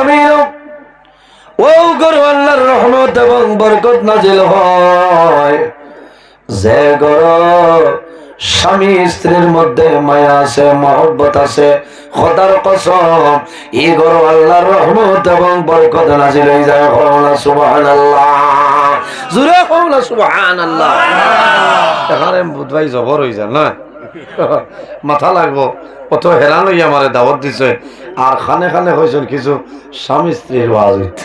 জমিন ও গরু আল্লাহর রহমত এবং বরকত নাজিল হয়। যে গরু স্বামী স্ত্রীর মধ্যে মায়া আছে, মহব্বত আছে, খোদার কসম এই গরু আল্লাহর রহমত এবং বরকত নাজিল হয়ে যায়। সুবহানাল্লাহ, জোরে কওনা সুবহানাল্লাহ। এখানে বুধবাই জবর হয়ে যায় না, মাথা লাগবো। কত হেরান হইয়া আমারে দাওয়াত দিছে, আর খানে খানে হয়েছেন কিছু স্বামী স্ত্রীর ওয়াজ হইত।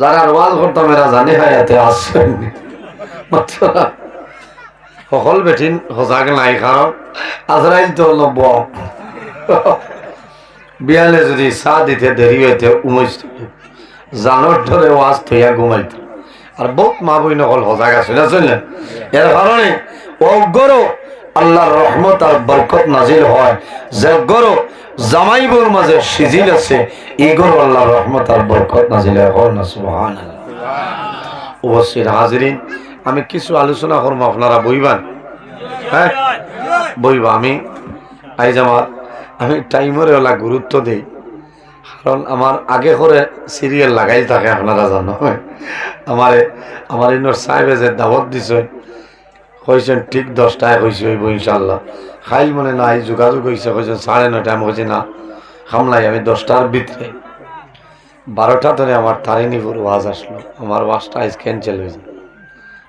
যারা ওয়াজ করতাম এরা জানি হায়াতে আসছেন সকল বেঠিন সজাগ নাই, কারণ আজরাইল তো লব বিয়ালে যদি চাহ দিতে দেরি হইতে উমৈত জানোর ধরে ওয়াজ থইয়া ঘুমাইত। আর বহুত মা বই নকল সজাগ আছিল না, এর কারণে অজ্ঞর আল্লাহর রহমত আর বরকত নাজিল হয়। যে গরু জামাইবুর মাঝে সিজিল আছে এই গরু আল্লাহর রহমত আর বরকত নাজিল হয় না। সুবহানাল্লাহ। উপস্থিত হাজিরিন, আমি কিছু আলোচনা করবো, আপনারা বইবান? হ্যাঁ বইবা। আমি আইজ আমি টাইমের ওলা গুরুত্ব দিই, কারণ আমার আগে করে সিরিয়াল লাগাই থাকে। আপনারা জানো আমার ইনোর সাহেবে যে দাওয়াত দিছে কইছেন ঠিক 10টায় হয়েছে হইব ইনশাল্লাহ। খাইল মনে নাই যোগাযোগ হয়েছে, কইছেন 9:30। আমি কইছি না সামলাই, আমি 10টার ভিতরে 12টা ধরে আমার তারিণীপুর ওয়াজ আসলো, আমার ওয়াজটা আজ ক্যান্সেল হয়েছে,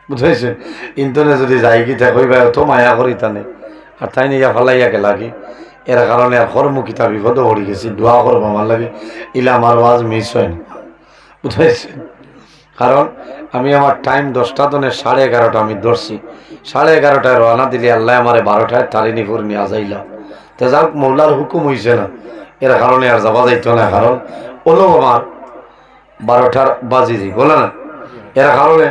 বুঝাইছে। ইন্টনে যদি যাই কি তা কইবা তো মায়া করি তানে, আর তাই নিয়ে ফালাইয়া গেলা কি, এর কারণে আর কর্মকিতা বিপদও পড়ে গেছি। দোয়া করবো আমার লাগে ইলা আমার ওয়াজ মিস হয়নি, বুঝাইছে। কারণ আমি আমার টাইম 10টা তনে 11:30 আমি ধরছি, 11:30টায় রওনা দিলে আল্লাহ আমারে 12টায় তারিণীপুর নিয়ে যাইলাম। তো যাক মৌলার হুকুম হয়েছে না, এর কারণে আর যাওয়া যাইতো না, কারণ ওলো আমার 12টার বাজি দি বলে না। এর কারণে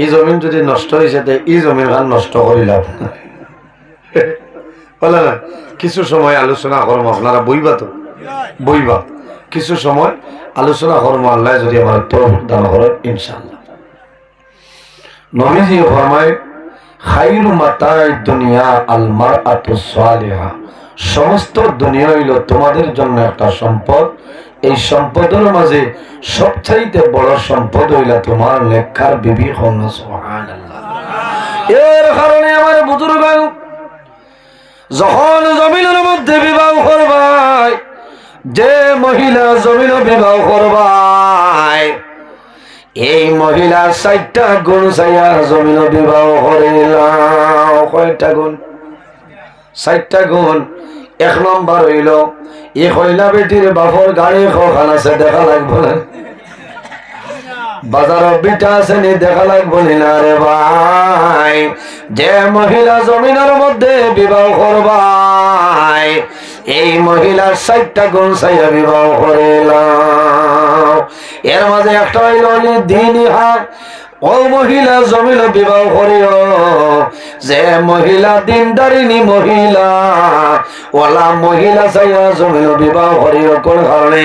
এই জমিন যদি নষ্ট হয়েছে তো এই জমিন খান নষ্ট করিলাম বলে না। কিছু সময় আলোচনা করবো, আপনারা বইবা তো বইবা, কিছু সময় আলোচনা করবো, আল্লাহ যদি আমার তৌফিক দান করেন ইনশাআল্লাহ। নবীজি ফরমায় খায়রু মাতাই দুনিয়া আল মারআতুস সালিহা, সমস্ত দুনিয়া হইল তোমাদের জন্য একটা সম্পদ। এই সম্পদের মাঝে সবচাইতে বড় সম্পদ হইলা তোমার নেককার বিবি। সুবহানাল্লাহ। এর কারণে আমার বুজুর্গ যখন জমিনের মধ্যে বিবাহ করবাই, যে মহিলা জমিন বিবাহ করবাই, এই মহিলার 4টা গুণ চাইয়া জমিন বিবাহ করিলাম। কয়টা গুণ? 4টা গুণ। 1 নম্বর হইল এই কইলা বেটির বাপর গাড়ি কখন আছে দেখা লাগবো না, বাজার বিটা আছে নি দেখা লাগবো না রে ভাই। যে মহিলা জমিনের মধ্যে বিবাহ করবাই, এই মহিলার 4টা গুণ চাইয়া বিবাহ করিলাম। এর মাঝে একটা হইল দিনহা, ও মহিলা জমিন বিবাহ করিও, যে মহিলা দিনদারিনী মহিলা ওলা মহিলা চাইয়া জমিন বিবাহ করিও। কোন কারণে?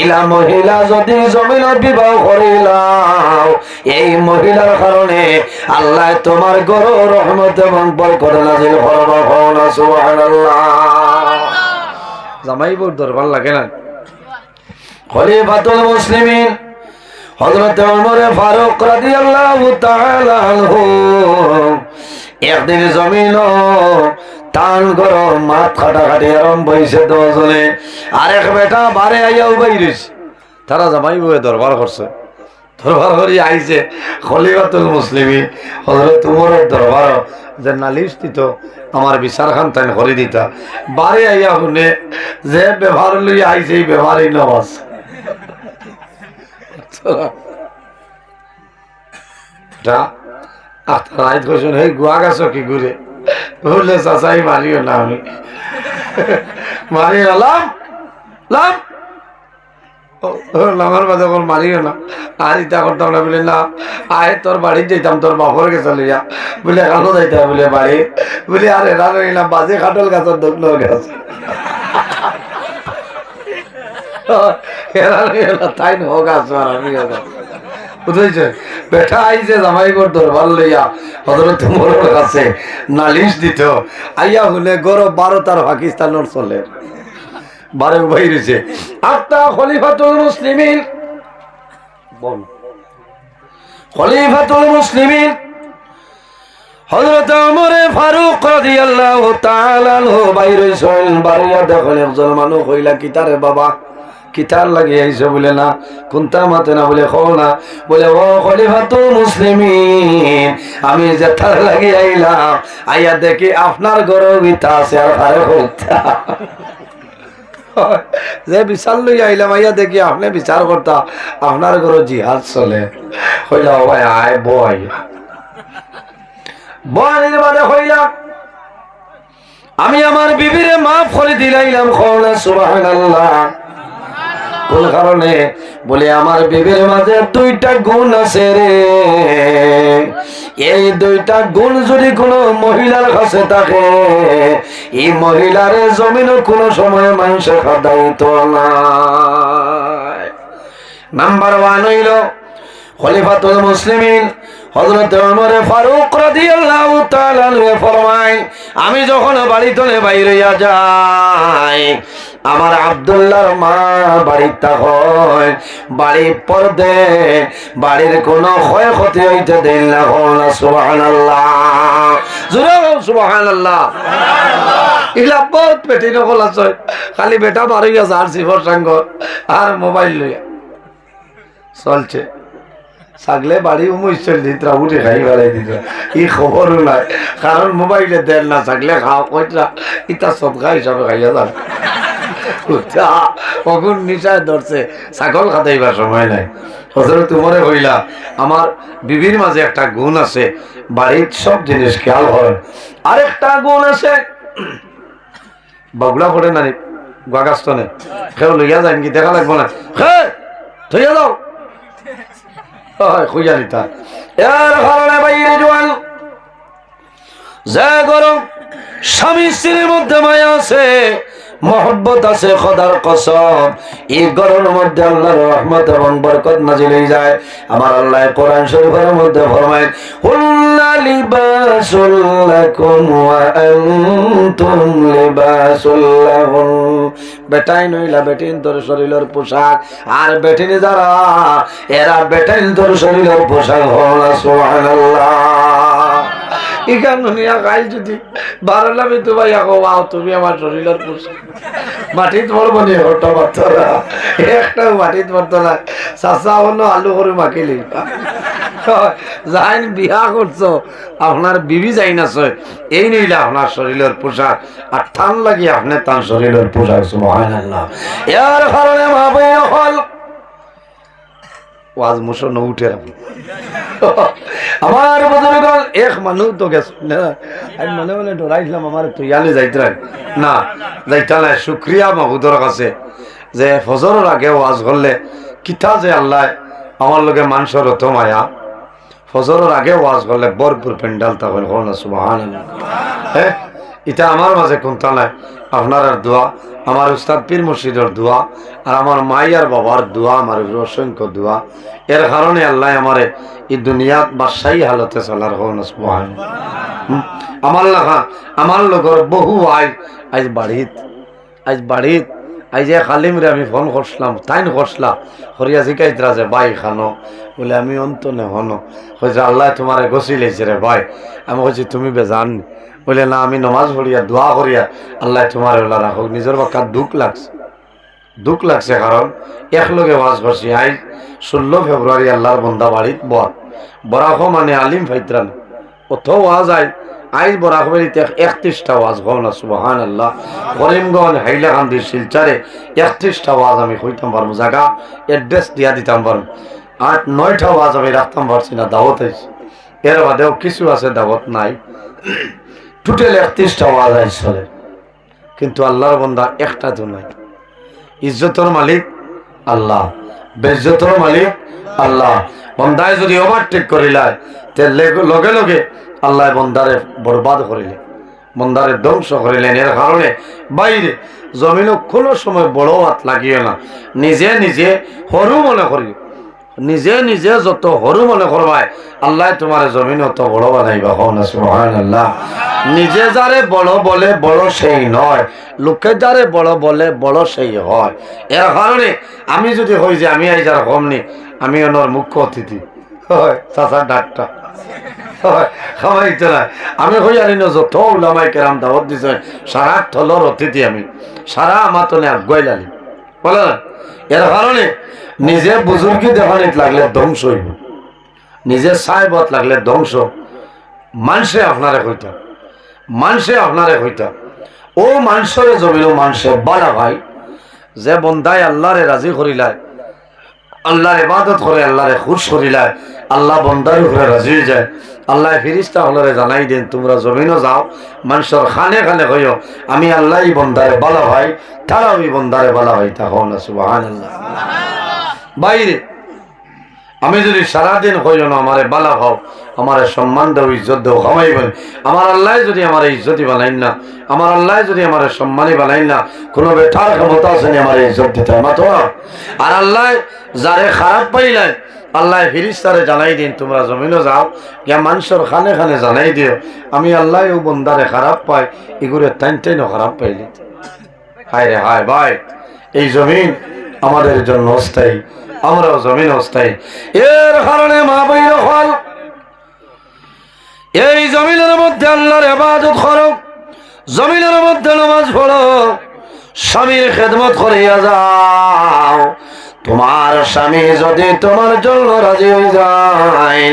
ইলা মহিলা যদি জমিন বিবাহ করিলাম, এই মহিলার কারণে আল্লাহ তোমার গরু রহমত এবং বরকত নাজিল করবা। সুবহানাল্লাহ। জামাইবুর দরবার লাগে না। খলিফাতুল মুসলিমিন হযরত ওমর ফারুক রাদিয়াল্লাহু তাআলা আনহু একদিন জমিন টান গরম মাত খাটাখাটি আরম্ভ হয়েছে। 2 জনে আরেক বেটা বারে আইয়াও বাইরেছে, তারা জামাই বউয়ে দরবার করছে। দরবার করি আইছে খলিফাতুল মুসলিমিন হযরত ওমরের দরবার, যে নালিশ দিত আমার বিচার খান তাই করে দিতা। বারে আইয়া শুনে যে ব্যবহার লই আইছে এই ব্যবহারই নবাস। গুয়া গাছ কি ঘুরে বললে চাচাই মারিও না, আমি মারিও লাম লাম লামার বাদে মারিও না। আর ইটা করতাম না বলে না, আয় তোর বাড়ি যেতাম তোর বাপর গেছে লইয়া বলে এখানো যাইতাম বলে বাড়ি বলে আর এরা রইলাম বাজে খাটল গাছের দগ্ন গাছ এরা রইলা তাই হোক আছো আর আমি বুঝেছে। বেটা আইছে জামাইবর দরবার লইয়া হযরত ওমরের কাছে নালিশ দিত। আইয়া হলে গরো 12টার পাকিস্তানের চলে বারে বাইরেছে আত্মা খলিফাতুল মুসলিমিন বল খলিফাতুল মুসলিমিন হযরত ওমর ফারুক রাদিয়াল্লাহু তাআলা আনহু বাইরে হইলেন বাড়িয়া দেখলেন একজন মানুষ কইলা কিতারে বাবা কিতার লাগি আইছো বলে না কোনটা মাতে না বলে খো না বলে ও খলিফাতুল মুসলিমিন আমি যেতার লাগি আইলাম আইয়া দেখি আপনার ঘরে বিতা আছে আর আরে হইতা যে বিচার লই আইলাম আইয়া দেখি আপনি বিচার করতা আপনার ঘরে জিহাদ চলে কইলা ভাই আয় বয় বয়ের বারে হইলা আমি আমার বিবিরে মাফ করে দিলাইলাম কওনা সুবহানাল্লাহ কোন কারণে বলে আমার বিবির মাঝে দুইটা গুণ আছে রে এই দুইটা গুণ যদি কোনো মহিলার কাছে থাকে এই মহিলারে জমিনও কোনো সময় মানুষ খাদাইতো না নাম্বার 1 হইল খলিফাতুল মুসলিমিন হযরত ওমর ফারুক রাদিয়াল্লাহু তাআলা আনহু ফরমায় আমি যখন বাড়িতে বাইরে যাই আমার আব্দুল্লাহর মা বাড়িতে হয় বাড়ি পর্দে বাড়ির কোনো ক্ষয়ক্ষতি হইতে দেন না সুবহানাল্লাহ জোরে সুবহানাল্লাহ ইলা বহুত পেটি নকল আছে খালি বেটা বাড়ি গেছে আর সিফর সঙ্গ আর মোবাইল লইয়া চলছে ছাগলে বাড়ি উমইছিল দিতরা উঠে খাই বেড়াই দিত ই খবরও নাই কারণ মোবাইলে দেন না ছাগলে খাওয়া কইরা ইটা সবকা হিসাবে খাইয়া যান কখন নিশায় ধরছে ছাগল খাতাইবার সময় নাই হযরত ওমরে কইলা আমার বিবির মাঝে একটা গুণ আছে বাড়ির সব জিনিস খেয়াল হয় আরেকটা গুণ আছে বাবুলা পড়ে না গাগাস্তনে কেউ লইয়া যান কি দেখা লাগবো না হ্যাঁ থইয়া যাও খুঁজা নিতা এর কারণে বাইরে জোয়ান যে গরম স্বামী স্ত্রীর মধ্যে মায়া আছে মহব্বত আছে খোদার কসম এই গরমের মধ্যে আল্লাহর রহমত এবং বরকত নাজিল হয়ে যায় আমার আল্লাহ কোরআন শরীফের মধ্যে ফরমায় কুল্লা লিবাসুল লাকুম ওয়া আনতুম লিবাসুল লাহুম বেটাই নইলা বেটিন তোর শরীরের পোশাক আর বেটিনি যারা এরা বেটাইন তোর শরীরের পোশাক হল সুবহানাল্লাহ ইকানুনিয়া গাইল যদি বারলামি তো ভাই আগো আও তুমি আমার শরীরের পোশাক মাটিত মরবো নি হটা বাচ্চারা একটা মাটিত মরতো না চাচা অন্য আলু করে মাখিলি যাইন বিয়া করছো আপনার বিবি যাই না এই নিলে আপনার শরীরের পোশাক আর ঠান লাগি আপনি তার শরীরের পোশাক সুবহানাল্লাহ এর কারণে মা বই হল ওয়াজ মুসো ন উঠে আমার বুজুর্গণ এক মানুষ তো গেছে না আমি মনে মনে ডরাইছিলাম আমার তুইয়ালে যাইতে না যাইতা না শুকরিয়া মাহবুদর কাছে যে ফজরের আগে ওয়াজ করলে কিতা যে আল্লাহ আমার লগে মানুষের অত মায়া ফজরের আগে ওয়াজ করলে ভরপুর পেন্ডাল তখন হল না সুবহানাল্লাহ হ্যাঁ এটা আমার মাঝে কোনটা নাই আপনার দোয়া আমার উস্তাদ পীর মুর্শিদের দোয়া আর আমার মাই আর বাবার দোয়া আমার অসংখ্য দোয়া এর কারণে আল্লাহ আমারে এই দুনিয়াত বাদশাহী হালতে চলার হল না সুবহানাল্লাহ আমার লগর বহু আজ বাড়িত আজ খালিম রে আমি ফোন করছিলাম তাই করছিলাম হরিয়া জিকাইতরা যে বাই খানো বলে আমি অন্ত নে হনো হয়েছে আল্লাহ তোমারে গছি লেছে রে ভাই আমি বলছি তুমি বেজান বলে না আমি নমাজ পড়িয়া দোয়া করিয়া আল্লাহ তোমার ওলা রাখো নিজের বাক্কার দুঃখ লাগছে কারণ একলগে ওয়াজ করছি আজ 16 ফেব্রুয়ারি আল্লাহর বন্দা বাড়িত বরাক মানে আলিম ফাইত্রান অত ওয়াজ আইজ বরাক বাড়িতে 31টা ওয়াজ হল না সুবহানাল্লাহ করিমগঞ্জ হাইলাকান্দি শিলচরে 31টা ওয়াজ আমি কইতাম পারবো জায়গা অ্যাড্রেস দিয়া দিতাম পারবো 8-9টা ওয়াজ আমি রাখতাম পারছি না দাওয়াত হয়েছে এর বাদেও কিছু আছে দাওয়াত নাই টোটাল 31টা ওয়াজ চলে কিন্তু আল্লাহর বান্দা একটা তো নাই ইজ্জতের মালিক আল্লাহ বেজ্জতের মালিক আল্লাহ বান্দায় যদি ওভারটেক করিলায় তে লগে লগে আল্লাহ বন্দারে বরবাদ করিলে বন্দারে ধ্বংস করিলেন এর কারণে বাইরে জমিনও কোনো সময় বড় হাত লাগিও না নিজে নিজে সরু মনে করি নিজে নিজে যত হরু মনে করবাই আল্লাহ তোমার জমিন অত বড় বানাইবা। সুবহানাল্লাহ। নিজে যারে বড় বলে বড় সেই নয়, লোকে যারে বড় বলে বড় সেই হয়। এর কারণে আমি যদি হই যে আমি এই যার কমনি, আমি ওনার মুখ্য অতিথি হয় চাচা ডাক্তার আমি হই আর যত উলামায়ে কেরাম দাওয়াত দিছে সারা থলর অতিথি, আমি সারা আমার তো আগুয়াই লালি বলে না। এর কারণে নিজে বুজুর্গি দেখানিত লাগলে ধ্বংস হইব, নিজে সাহেবত লাগলে ধ্বংস। মানুষে আপনারে কইতা, মানুষে আপনারে কইতা ও মানুষের জমিনও মানুষে বালা ভাই যে বন্দায় আল্লাহরে রাজি করিলায়, আল্লাহর ইবাদত করে আল্লাহরে খুশ করিলায়, আল্লাহ বন্দার উপরে রাজি হয়ে যায়। আল্লাহ ফিরিস্তা হলরে জানাই দেন তোমরা জমিনও যাও, মানুষের খানে খানে কইও আমি আল্লাহ বন্দারে বালা ভাই, তারা ওই বন্দারে বালা ভাই। তখন সুবহানাল্লাহ। বাইরে আমি যদি সারাদিন কইও না আমারে বালা ভাও, আমার সম্মান দেও, ইজ্জত দেও, খাওয়াইবেন, আমার আল্লাহ যদি আমার ইজ্জতি বানাইন না, আমার আল্লাহ যদি আমার সম্মানী বানাইন না, কোনো বেটার ক্ষমতা আছে না আমার ইজ্জত দিতে মাতো। আর আল্লাহ যারে খারাপ পাইলেন আল্লাহ ফিরিস্তারে জানাই দিন তোমরা জমিনও যাও গিয়া মানুষের খানে খানে জানাই দিও আমি আল্লাহ ও বন্দারে খারাপ পাই, এগুলো টাইন খারাপ পাইলি। হায় রে হায় ভাই, এই জমিন আমাদের জন্য অস্থায়ী, আমরাও জমিন অস্থায়ী। এর কারণে মা বইর হল এই জমিনের মধ্যে আল্লাহর ইবাদত করো, জমিনের মধ্যে নামাজ পড়ো, স্বামীর খেদমত করিয়া যাও। তোমার স্বামী যদি তোমার জন্য রাজি হয়ে যায়,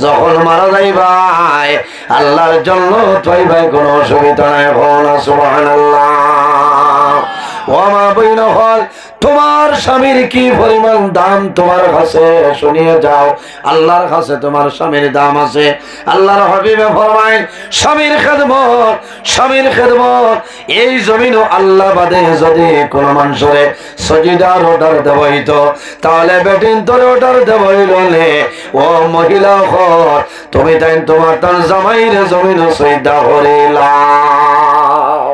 যখন মারা যাইবাই আল্লাহর জন্য পাইবাই, কোনো অসুবিধা নাই। সুবহানাল্লাহ। ও মা বইন হল তোমার স্বামীর কি পরিমাণ দাম তোমার কাছে শুনিয়ে যাও। আল্লাহর কাছে তোমার স্বামীর দাম আছে। আল্লাহর হাবিবে ফরমায় স্বামীর খেদমত, স্বামীর খেদমত এই জমিনও আল্লাহ বাদে যদি কোন মানুষের সজিদার অর্ডার দেব হইতো তাহলে বেটিন তোর অর্ডার দেব হইলে ও মহিলা হল তুমি তাই তোমার তার জামাইরে জমিনও সজিদা করিলাম।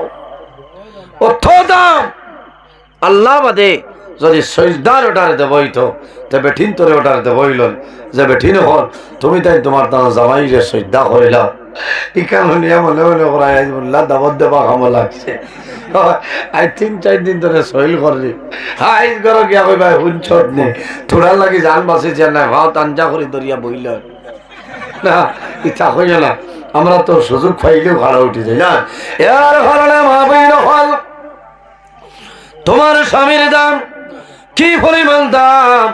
অর্থ দাম আল্লাহ বাদে যদি সজদার অর্ডার দেব হইতো তো বেঠিন তোরে অর্ডার দেব হইল যে বেঠিন হল তুমি তাই তোমার তার জামাইরে সজদা করিলাম। ইকান নিয়ে মনে মনে করাই বললা দাবত দেবা কাম লাগছে। আই 3-4 দিন ধরে সহিল করলি হাই করো গিয়া কই ভাই হুঞ্চত নে তোরা লাগি জান বাঁচিছে না ভাও তাঞ্জা করে দরিয়া বইল না ইচ্ছা হইল না। আমরা তো সুযোগ পাইলেও ভাড়া উঠে যাই না। এর কারণে মা বইন হল তোমার স্বামীর দাম কি পরিমাণ দাম।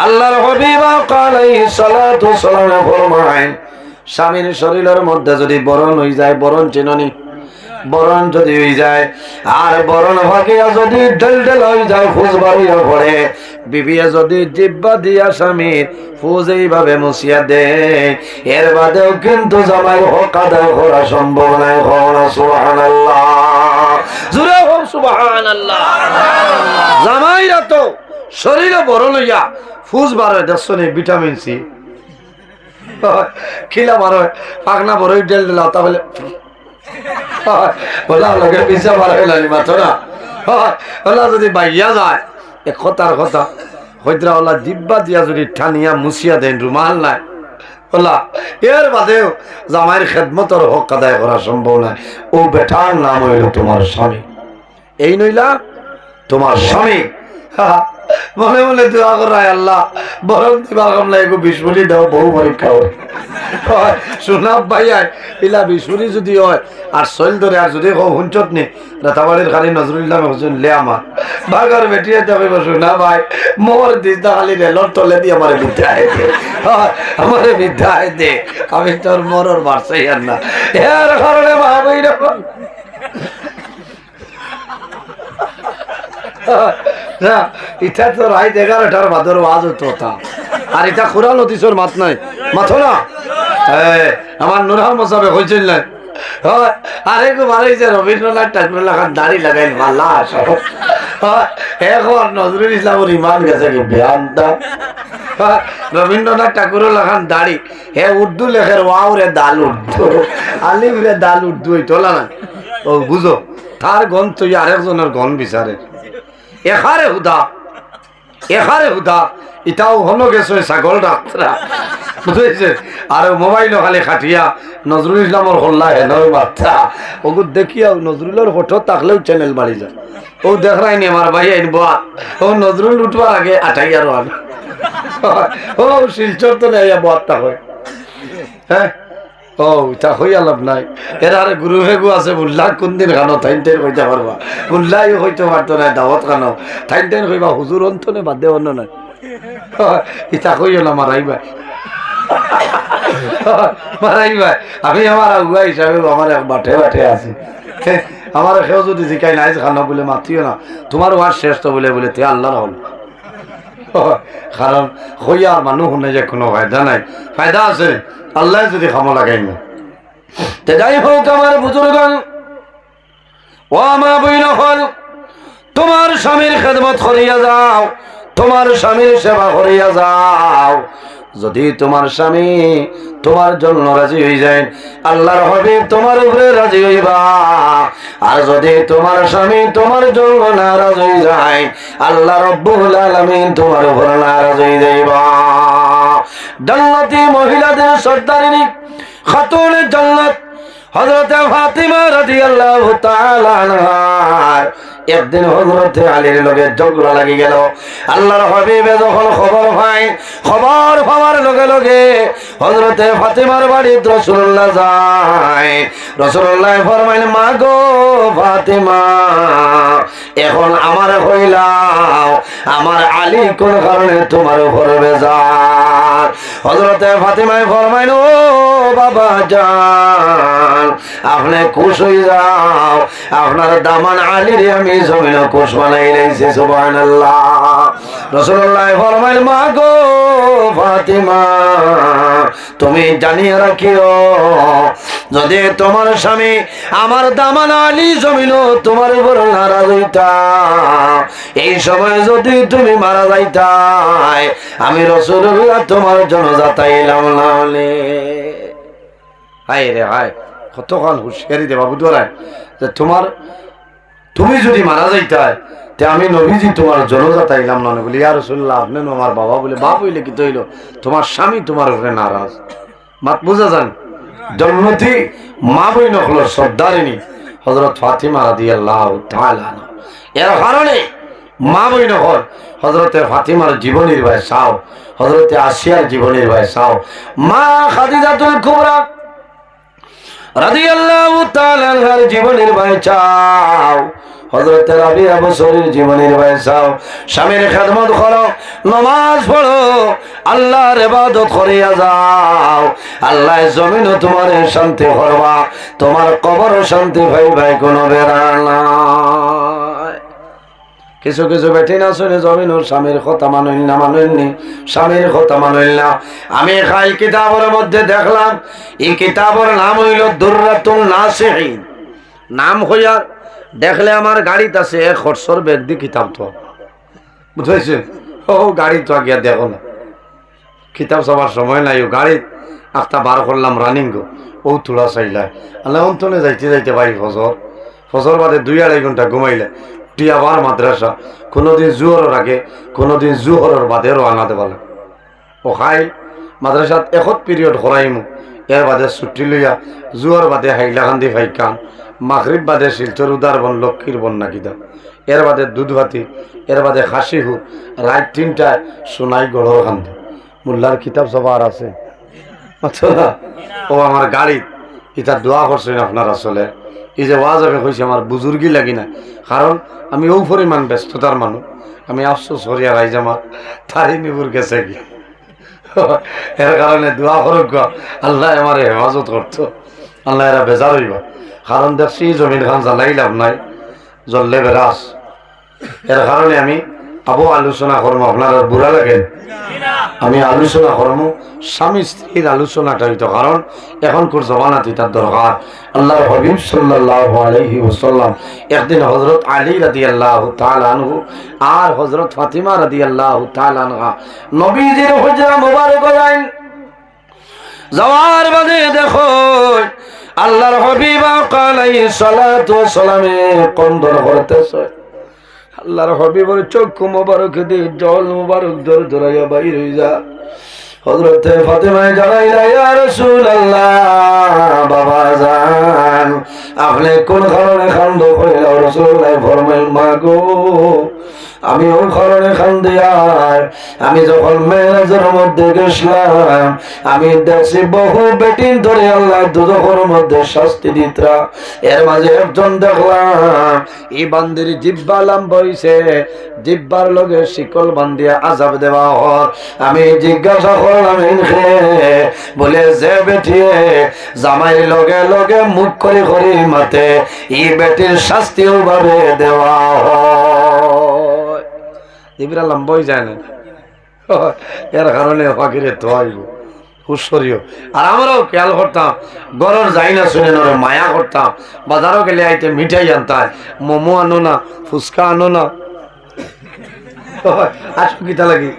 আল্লাহর হাবিব আলাইহিস সালাতু ওয়াসসালাম ফরমায় স্বামীর শরীরের মধ্যে যদি বরণ হয়ে যায়, বরণ চিননি, বরণ যদি হয়ে যায় আর বরণ ভাগিয়া যদি ডেল হয়ে যায়, ফুজ বাড়িয়া পড়ে, বিবিয়া যদি জিব্বা দিয়া স্বামীর ফুজ এইভাবে মুছিয়া দে, এর বাদেও কিন্তু জামাই হক আদায় করা সম্ভব নাই। সুবহানাল্লাহ, জোরে হোক সুবহানাল্লাহ। জামাইরা তো শরীরে বরণ হইয়া ফুজ বাড়ে, দেখছো নি ভিটামিন সি খিলা মারো পাকনা বড়ই ডেল দিলা তাহলে ওলা লগে পিছা মারা মাত্র না ওলা যদি বাইয়া যায় এ কথার কথা হইতরা ওলা জিব্বা দিয়া যদি ঠানিয়া মুছিয়া দেন রুমাল নাই ওলা এর বাদেও জামাইয়ের খেদমতর হক আদায় করা সম্ভব নয়। ও বেটার নাম হইল তোমার স্বামী, এই নইলা তোমার স্বামী। মনে মনে দোয়া করায় আল্লাহ বরং দিবা কামলা এগো বিস্ফুরি দাও বহু পরীক্ষা হয় শোনা ভাইয়াই ইলা বিস্ফুরি যদি হয় আর শৈল ধরে আর যদি হুঞ্চত নি রাতাবাড়ির খালি নজরুল্লাহ হুসেন লে আমার বাগার বেটিয়ে যাবে শোনা ভাই মোর দিদা খালি রেলর তলে দিয়ে আমার বিদ্যায় দে, আমার বিদ্যায় দে, আমি তোর মরর বাড়ছাই আর না। এর কারণে ভাবই রকম না ইটা তো রাত 11টার বাদর ওয়াজ হতো তা আর এটা কোরআন হাদিসের মাত নাই মাথো না। আমার নুরহান মোসাবে হইছিল না আরে গো মারাই যে রবীন্দ্রনাথ ঠাকুর লাগান দাড়ি লাগাইল মাল্লা এখন নজরুল ইসলামের ইমান গেছে কি বেয়ান্তা। রবীন্দ্রনাথ ঠাকুরের লাগান দাড়ি হে উর্দু লেখের ওয়াও রে দাল উর্দু আলিফ রে দাল উর্দু তোলা না। ও বুঝো তার গন তুই আরেকজনের গন বিচারে এখারে হুদা ইটাও হলো গেছে ছাগল ডাক্তারা বুঝেছে। আর মোবাইল খালি খাটিয়া নজরুল ইসলামর হল্লা হেনর বাচ্চা ওগুলো দেখিয়া নজরুলের ফটো থাকলেও চ্যানেল বাড়ি যায়। ও দেখায়নি আমার ভাই আইনব ও নজরুল উঠবার আগে আঠাই আর ও শিলচর তো নেই বার্তা হয়। হ্যাঁ ও তা হইয়া লাভ নাই। এর আরে গুরু ভেগু আছে বুল্লা কোন দিন খানো থাইন টাইন কইতে পারবা বুল্লাই হইতে পারতো না দাওয়াত খানো থাইন টাইন কইবা হুজুর অন্তনে বাদে অন্য নাই ইটা কইও না মারাই ভাই মারাই ভাই আমি আমার আগুয়া হিসাবে আমার বাঠে বাঠে আছি। আমার সেও যদি জিকাই নাই খানো বলে মাতিও না তোমার ওয়ার শ্রেষ্ঠ বলে বলে তে আল্লাহর হল। কারণ হইয়া মানুষ শুনে যে কোনো ফায়দা নাই, ফায়দা আছে আল্লাহ যদি খামো লাগাই না। যাই হোক আমার বুজুর্গণ ও মা বইন হল তোমার স্বামীর খেদমত করিয়া যাও, তোমার স্বামীর সেবা করিয়া যাও। যদি তোমার স্বামী তোমার জন্য রাজি হয়ে যায় আল্লাহর হাবিব তোমার উপরে রাজি হইবা। আর যদি তোমার স্বামী তোমার জন্য নারাজ হয়ে যায় আল্লাহ রব্বুল আলামিন তোমার উপরে নারাজ হয়ে যাইবা। জান্নাতি মহিলাদের সর্দারিনী খাতুনে জান্নাত হযরত ফাতিমা রাদিয়াল্লাহু তাআলা আনহা একদিন হযরত আলীর লগে ঝগড়া লাগি গেল। আল্লাহর হাবিবে যখন খবর পায় খবর পাওয়ার লগে লগে হযরত ফাতিমার বাড়িতে রাসূলুল্লাহ যায়। রাসূলুল্লাহ ফরমাইলেন মা গো ফাতিমা এখন আমার হইলাও আমার আলী কোন কারণে তোমার উপর বেজার। হযরত ফাতিমায় ফরমাইল ও বাবা জান আপনি খুশ হয়ে যাও আপনার দামান আলীর আমি জমিন খুশ বানাই লাইছি সুবহানাল্লাহ। রাসূলুল্লাহ ফরমাইল মা গো ফাতিমা তুমি জানিয়ে রাখিও যদি তোমার স্বামী আমার দামান আলী জমিন তোমার উপর নারাজ হইতা এই সময় যদি তুমি মারা যাইতাই আমি রাসূলুল্লাহ তোমার জন্য যাতাইলাম না। হায় রে হায় কতক্ষণ হুঁশিয়ারি দেবা বুধবার যে তুমি যদি মারা যাইতাই তে আমি নবীজি তোমার জনজাত আইলাম না বলি ইয়া রাসূলুল্লাহ আপনি আমার বাবা বলে বাপ হইলে কি তৈল তোমার স্বামী তোমার উপরে নারাজ। মাত বুঝা যান জন্মতি মা বইন হলো সর্দারিনী হযরত ফাতিমা রাদিয়াল্লাহু তাআলা আনহা। এর কারণে মা বইন হল হযরত ফাতিমার জীবনের ভাই সাও হযরত আসিয়ার জীবনের ভাই সাও মা খাদিজাতুল কুবরা রাদিয়াল্লাহু তাআলা আনহার জীবনের ভাই চাও হযরত রাবিয়া বসরির জীবনের ভাই চাও। স্বামীর খেদমত করো নামাজ পড়ো আল্লাহর ইবাদত করিয়া যাও আল্লাহ জমিনও তোমার শান্তি করবা তোমার কবরও শান্তি পাইবাই কোনো বেড়া নাই। কিছু কিছু বেঠি না শুনে জমিন স্বামীর কথা মানইল না মানইনি স্বামীর কথা মানইল না। আমি খাই কিতাবের মধ্যে দেখলাম এই কিতাবের নাম হইল দুররাতুন নাসিহিন। নাম হইয়া দেখলে আমার গাড়িতে আছে 1 ব্যাগ দি কিতাব তো বুঝেছে ও গাড়ি তো গিয়া দেখো না কিতাব সবার সময় নাই ও গাড়ি একটা বার করলাম রানিং গো ও তোলা চাইলায় আল্লাহ অন্তনে যাইতে যাইতে পারি ফজর বাদে 2-2.5 ঘন্টা ঘুমাইলে উঠি আবার মাদ্রাসা কোনোদিন জুহরের আগে কোনোদিন জুহরের বাদে রওনা দেওয়া লাগে। ও খাই মাদ্রাসাত এখন পিরিয়ড করাইমু এর বাদে ছুটি লইয়া জুহর বাদে হাইলাকান্দি ফাইকান মাগরিব বাদে শিলচর উদার বন লক্ষ্মীর বন নাকিদা এর বাদে দুধভাতি এর বাদে খাসিহু রাত 3টায় সোনাই গড়র কান্দি মোল্লার কিতাব সবার আছে আচ্ছা। ও আমার গাড়ি এটা দোয়া করছেন আপনারা চলে এই যে ওয়াজ আমি কইছি আমার বুজুর্গি লাগি না কারণ আমি ও পরিমাণ ব্যস্ততার মানুষ আমি আফসোস হরিয়া রাইজামা তারই নিবুর গেছে কি এর কারণে দোয়া করুক আল্লাহ আমার হেফাজত করতো আল্লাহ এরা বেজার হইব কারণ দেখছি জমিন খান জ্বালাই লাভ নাই জ্বললে বেরাস। এর কারণে আমি আবু আলোচনা করবো আপনার বুড়া লাগেন আমি আলোচনা করবো স্বামী স্ত্রীর আলোচনাটা হইতো কারণ এখনকার জমানাতে তার দরকার। আল্লাহর হাবিব সাল্লাল্লাহু আলাইহি ওয়াসাল্লাম একদিন হযরত আলী রাদিয়াল্লাহু তাআলা আনহু আর হযরত ফাতিমা রাদিয়াল্লাহু তাআলা আনহা নবীজির হুজরা মুবারক যান যাওয়ার বাদে দেখো আল্লাহর হাবিব আলাইহিস সালাতু ওয়াস সালামে কন্দন করতেছে আল্লাহর হবিবের চক্ষু মোবারক দিয়ে জল মোবারক জোর জোরাইয়া বাইর হয়ে যা। হযরতে ফাতেমায় জানাইলা, ইয়া রাসূলুল্লাহ, বাবা জান আপনি কোন কারণে খান্দ কইলা? রাসূলুল্লাহ ফরমাইল, মা গো আমি ওই কারণে খান্দি, আর আমি যখন মেরাজের মধ্যে গেছিলাম আমি দেখছি বহু বেটিন ধরে আল্লাহ দুজখের মধ্যে শাস্তি দিতরা। এর মাঝে একজন দেখলাম এই বান্দির জিব্বা লাম্ব হইছে, জিব্বার লগে শিকল বান্ধিয়া আযাব দেওয়া হয়। আমি জিজ্ঞাসা করলাম, বলে যে বেটিয়ে জামাইয়ের লগে লগে মুখ করে করে মাতে এই বেটির শাস্তিও ভাবে দেওয়া হয়। জিব্রা লম্বা হয়ে যায় না, এর কারণে ফাঁকিরে তো হুশরিও। আর আমরাও খেয়াল করতাম, গরর যাই না শুনে নরে মায়া করতাম। বাজারও গেলে আইতে মিঠাই আনতাম, মোমো আনো না, ফুচকা আনো না, আসো কিতা লাগি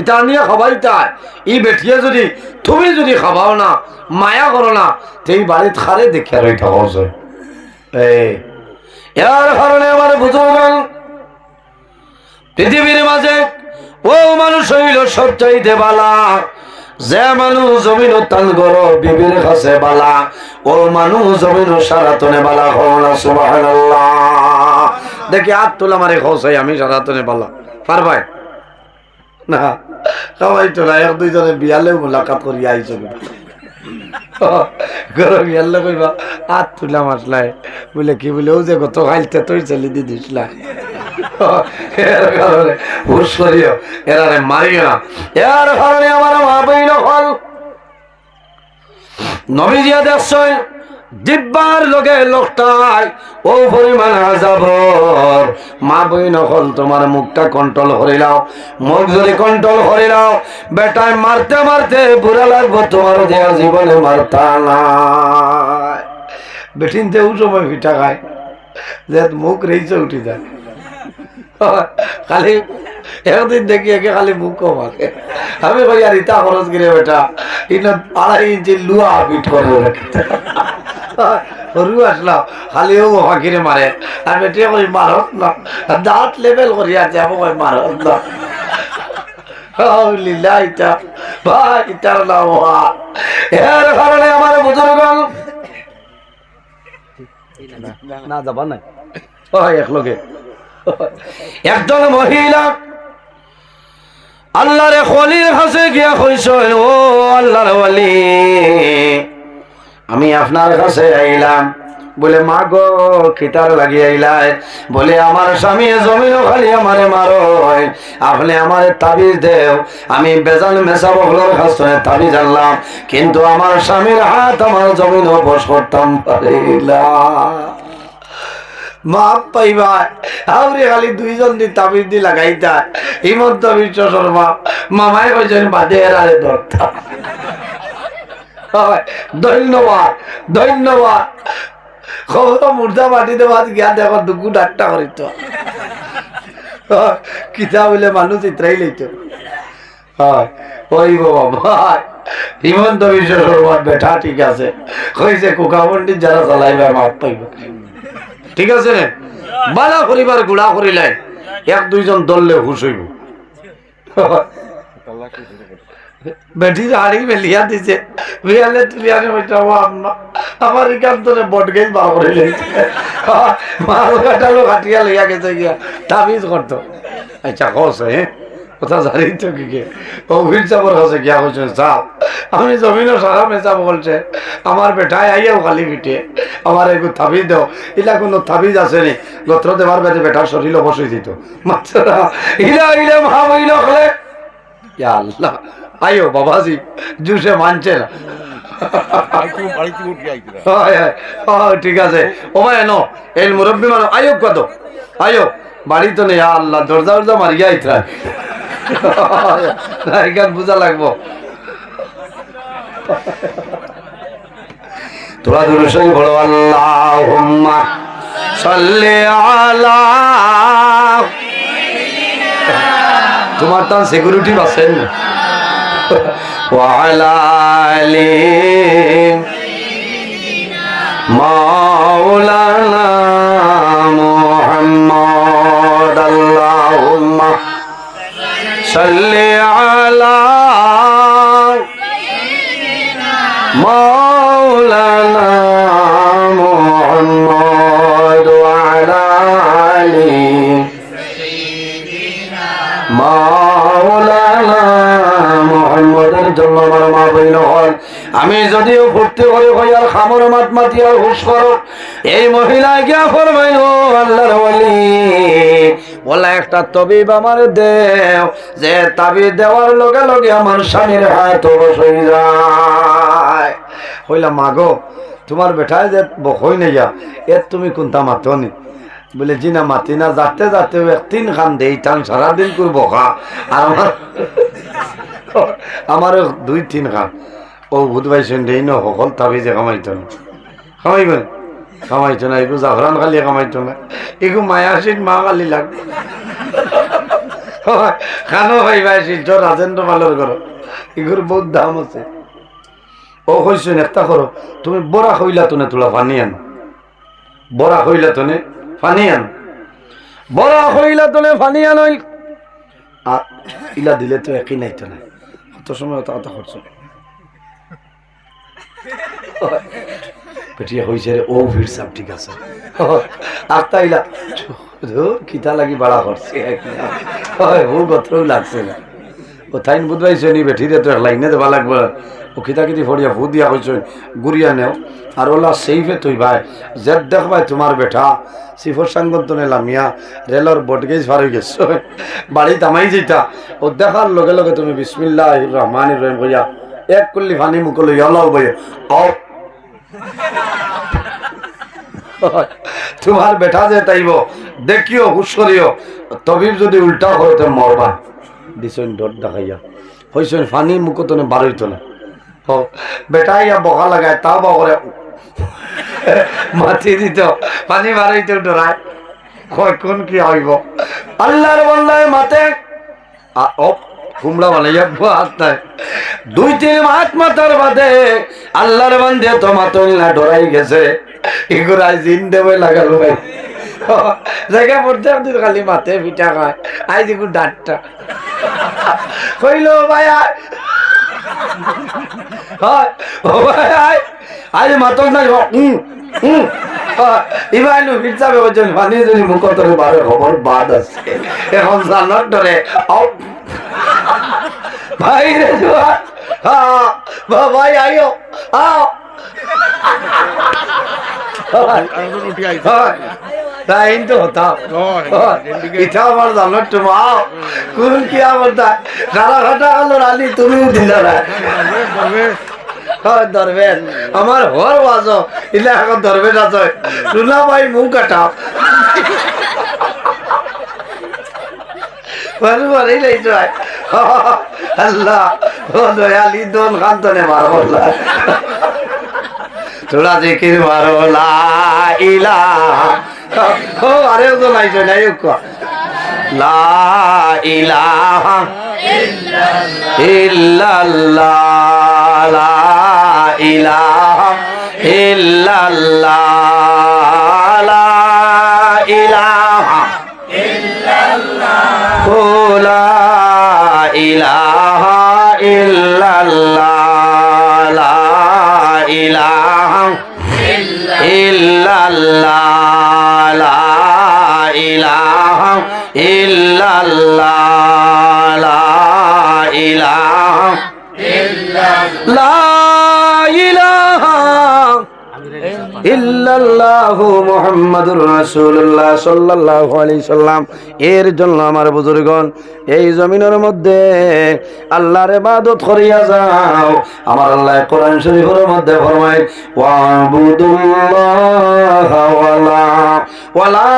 ইটা নিয়ে খাবাই তাই। ই বেঠিয়ে যদি তুমি যদি খাবাও না, মায়া করো না, সেই বাড়িতে খারে দেখে আর ওইটা হচ্ছে। এর কারণে আমার বুঝুন পৃথিবীর মাঝে ও মানুষ হইল সবচাইতে বালা, যে মানুষ জমিন টান করো বিবির কাছে বালা, ও মানুষ জমিন সারাতনে বালা। হওয়া সুবহানাল্লাহ। দেখি হাত তোলা মারে খোঁসাই আমি সারাতনে বালা পারবাই না? সবাই তোলা এক দুইজনে বিয়ালেও মোলাকাত করি আইছো গরো বিয়ালে কইবা হাত তুলা মাসলাই বলে কি বলে ও যে গত খাইতে তুই চলি দি দিসলা। এর কারণে হুশ করিও, এরারে মারিও না। এর কারণে আমার মা বইন হল নবীজিয়া দেখছেন জিব্বার লগে লোকটাই ও পরিমাণ আযাবর। মা বইন হল তোমার মুখটা কন্ট্রোল করে নাও, মুখ যদি কন্ট্রোল করে নাও বেটায় মারতে মারতে বুড়া লাগবো, তোমার দেয়া জীবনে মারতা না। বেটিনতে ও সময় পিঠা খায় যে মুখ রেইছে উঠি যায়, খালি একদিন দেখি একে খালি মুখ কমাকে। আমি কই আর ইটা খরচ করে বেটা ইনা 2.5 ইঞ্চি লুয়া পিঠ করে সরু আসলাম খালি ও ফাঁকিরে মারে। আর বেটিয়ে কই মারত না, দাঁত লেভেল করি আছে আমি কই মারত না। লীলা ইটা ভাই ইটার নাম এর কারণে আমার বুজুর্গ না যাবা নাই একলগে একজন মহিলা আল্লাহর ওলির কাছে গিয়া কইছেন, ও আল্লাহর ওলি আমি আপনার কাছে আইলাম। বলে মা গো কিতার লাগি আইলাই? বলে আমার স্বামী জমিন খালি আমারে মারো, আপনি আমারে তাবিজ দেও। আমি বেজান মেসা বকলোর কাছে তাবিজ আনলাম, কিন্তু আমার স্বামীর হাত আমার জমিন বস করতাম পারিলা। মাপ পাইবা আউরে খালি দুইজন দি তাবিজ দি লাগাইতা হিমন্ত বিশ্ব শর্মা মামাই কইছেন বাদে এরারে ধরতা। ধন্যবাদ ধন্যবাদ। খবর মুর্দা মাটিতে বাদ গিয়া দেখো দুকু ডাক্তার করিত কিতা বলে মানুষ ইত্রাই লইত। হয় ওই বাবা ভাই হিমন্ত বিশ্ব শর্মার বেটা ঠিক আছে কইছে কোকামন্ডি যারা চালাইবে মাপ পাইব, ঠিক আছে রে বালা পরিবার গুড়া করিলে এক দুইজন দললে হুশ হইব। বেটি হাড়ি মেলিয়া দিছে বিয়ালে তুলিয়ানে বইটাবো আমার এখান তোরে বট গেছ বার করে লেগেছে মাল কাটালো কাটিয়া লইয়া গেছে গিয়া তাবিজ করতো। আচ্ছা কস হ্যাঁ কথা জানি তো কি অভির চাপর কাছে গিয়া কইছে চাপ আমি জমিনও সারা মেচাব বলছে আমার বেটায় আইয়াও খালি পিঠে আমার একটু থাবিজ দেও। ইলা কোনো থাবিজ আছে নি? গোত্র দেবার বেদে বেটার শরীর বসই দিত মাত্র ইলা ইলা মা বইল হলে আল্লাহ আইও বাবাজি জুসে মানছে না। ঠিক আছে ও ভাই এনো এই মুরব্বী মানুষ আইও কত আইও বাড়ি তো নেই আল্লাহ দরজা দরজা মারিয়া ইতরা এখান বুঝা লাগবো। তোরা দুরুশই বলো আল্লাহুম্মা সাল্লি আলা। তোমার তো সিকিউরিটি আছেন ওয়ালা আলি মাওলানা মুহাম্মদ। জন্য আমার মা বইন হয় আমি যদিও ফুর্তি করে হই আর খামর মাত মাতি আর হুশ করো এই মহিলা গিয়া ফরমাইল আল্লাহর ওলি বলে একটা তবিব আমার দেও যে তাবিজ দেওয়ার লগে লগে আমার স্বামীর হাত অবশ হয়ে যায় হইলা মাগো তোমার বেটায় যে বকই নাই এর তুমি কোনটা মাতো নি বলে জি না মাতি না যাতে যাতে তিন খান দেই টান সারাদিন করবো খা আর আমার দুই তিন খান ও ভূত পাইছেন দেই ন সকল তাবিজে কামাইতো না কামাইবেন কামাইতো না এগু জাফরান খালি কামাইতো না এগু মায়াসিন মা খালি লাগবে খানো পাইবা শিলচর রাজেন্দ্র মালের ঘর এগুর বহুত দাম আছে ও কইছেন একটা করো তুমি বড়া হইলা তোনে তোলা পানি আন বড়া হইলা তোনে পানি আন বড়া হইলা তোনে পানি আন ইলা দিলে তো একই নাই তো না কত সময় অত কথা করছো পেটিয়া হয়েছে রে ও ভিড় সব ঠিক আছে আত্মা ইলা কিতা লাগি বাড়া করছে ও গত্রও লাগছে না ও তাইন বুধবাইছে নি বেঠিরে তো লাইনে দেবা লাগবে ও কিতা কিতি ফড়িয়া ভূত দিয়া হয়েছে গুড়িয়া নেও আর ওলা সেইফে তুই ভাই যে দেখবাই তোমার বেটা সিফর সাংগন্তনে লামিয়া রেলর বটগেজ ফার হয়ে গেছো বাড়ি তামাই যেটা ও দেখার লগে লগে তুমি বিসমিল্লাহির রহমানির রহিম কইয়া এক কুল্লি ফানি মুখ লইয়া লাও বইয়ে আও তোমার বেটা যে তাইব দেখিও হুশ করিও তবিব যদি উল্টা হয় তো মরবা দিছেন ডট দেখাইয়া হইছেন ফানি মুখ তনে বারইতো না বেটা ইয়া বকা লাগায় তাও বা করে মাটি দিত পানি বারইতো ডরায় কয় কোন কি হইব আল্লাহর বন্দায় মাতে কুমড়া বানাইয়া হাত নাই দুই তিন মাত মাতার বাদে আল্লাহর বান্দে তো মাতল না ডরাই গেছে এগুলাই জিন দেবে লাগাল ভাই জায়গা পড়তে খালি মাতে পিঠা খায় আই দেখু ডাটটা কইল ভাই আজ মাতল না এবার ফির যাবে বলছেন পানি যদি মুখ তরে বারে খবর বাদ আছে এখন জানার ধরে ভাই রে ভাই আইও আও তাই তো হতাম এটা আমার জানার তো মাও কোন কি আমার সারা ঘাটা হলো রানী তুমিও দিল না ধরবেন আমার হর বাজ ইলে এখন ধরবেন আছে শোনা ভাই মুখ কাটাও বারবারই লাইছো আল্লাহ ও দয়ালি দোন খান্তনে মারো তোরা জিকির মারো লা ইলাহা ও আরে তো লাইছো নাই কো লা ইলাহা ইল্লাল্লাহ লা ইলাহা ইল্লাল্লাহ লা ইলাহা ইল্লাল্লাহ লা ইলাহা ইল্লাল্লাহ লা ইলাহা ইল্লাল্লাহ লা ইলাহা ইল্লাল্লাহ লা ইলাহা ইল্লাল্লাহ লা ইলাহা ইল্লাল্লাহু মুহাম্মাদুর রাসূলুল্লাহ সাল্লাল্লাহু আলাইহি সাল্লাম এর জন্য আমার বুজুর্গণ এই জমিনের মধ্যে আল্লাহর ইবাদত করিয়া যাও আমার আল্লাহ কোরআন শরীফের মধ্যে ফরমায় ওয়াবুদুল্লাহা ওয়ালা